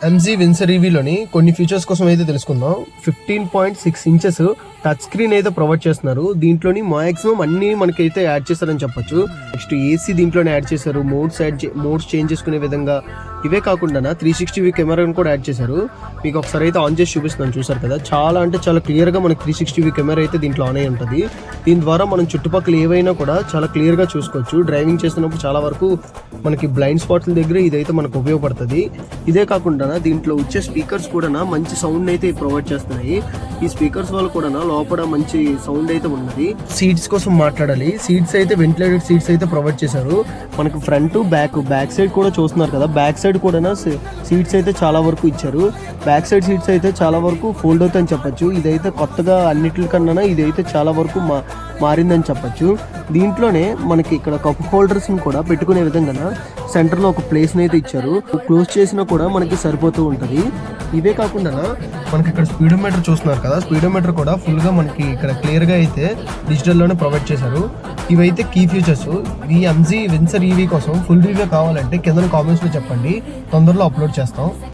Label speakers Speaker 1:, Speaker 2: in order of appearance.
Speaker 1: MG Windsor ఈవీలోని కొన్ని features కోసం అయితే తెలుసుకుందాం. 15.6 ఇంచెస్ టచ్ స్క్రీన్ అయితే ప్రొవైడ్ చేస్తున్నారు. దీంట్లోని మాక్సిమం అన్ని మనకైతే యాడ్ చేశారని చెప్పొచ్చు. నెక్స్ట్ ఏసీ దీంట్లోనే యాడ్ చేశారు, మోడ్స్ చేంజ్ చేసుకునే విధంగా. ఇవే కాకుండా 360 కెమెరాని కూడా యాడ్ చేశారు. మీకు ఒకసారి అయితే ఆన్ చేసి చూపిస్తున్నాను, చూసారు కదా, చాలా అంటే చాలా క్లియర్గా మనకి 360 కెమెరా అయితే దీంట్లో ఆన్ అయి ఉంటుంది. దీని ద్వారా మనం చుట్టుపక్కల ఏవైనా కూడా చాలా క్లియర్గా చూసుకోవచ్చు. డ్రైవింగ్ చేస్తున్నప్పుడు చాలా వరకు మనకి బ్లైండ్ స్పాట్ల దగ్గర ఇదైతే మనకు ఉపయోగపడుతుంది. ఇదే కాకుండా దీంట్లో వచ్చే స్పీకర్స్ కూడా మంచి సౌండ్ అయితే ప్రొవైడ్ చేస్తున్నాయి. ఈ స్పీకర్స్ వల్ల కూడా లోపల మంచి సౌండ్ అయితే ఉన్నది. సీట్స్ కోసం మాట్లాడాలి. సీట్స్ అయితే వెంటిలేటెడ్ సీట్స్ అయితే ప్రొవైడ్ చేశారు. మనకి ఫ్రంట్ బ్యాక్ సైడ్ కూడా చూస్తున్నారు కదా, బ్యాక్ సైడ్ కూడా సీట్స్ అయితే చాలా వరకు ఇచ్చారు. బ్యాక్ సైడ్ సీట్స్ అయితే చాలా వరకు ఫోల్డ్ అవుతాయని చెప్పొచ్చు. ఇదైతే కొత్తగా అన్నిటికన్నా ఇదైతే చాలా వరకు మారిందని చెప్పొచ్చు. దీంట్లోనే మనకి ఇక్కడ కప్ హోల్డర్స్ కూడా పెట్టుకునే విధంగా సెంటర్లో ఒక ప్లేస్ని అయితే ఇచ్చారు. క్లోజ్ చేసినా కూడా మనకి సరిపోతూ ఉంటుంది. ఇవే కాకుండా మనకి ఇక్కడ స్పీడోమీటర్ చూస్తున్నారు కదా, స్పీడోమీటర్ కూడా ఫుల్గా మనకి ఇక్కడ క్లియర్గా అయితే డిజిటల్లోనే ప్రొవైడ్ చేశారు. ఇవైతే కీ ఫీచర్స్. ఈ ఎంజీ విన్సర్ ఈవీ కోసం ఫుల్ రివ్యూ కావాలంటే కింద కామెంట్స్లో చెప్పండి, తొందరలో అప్లోడ్ చేస్తాం.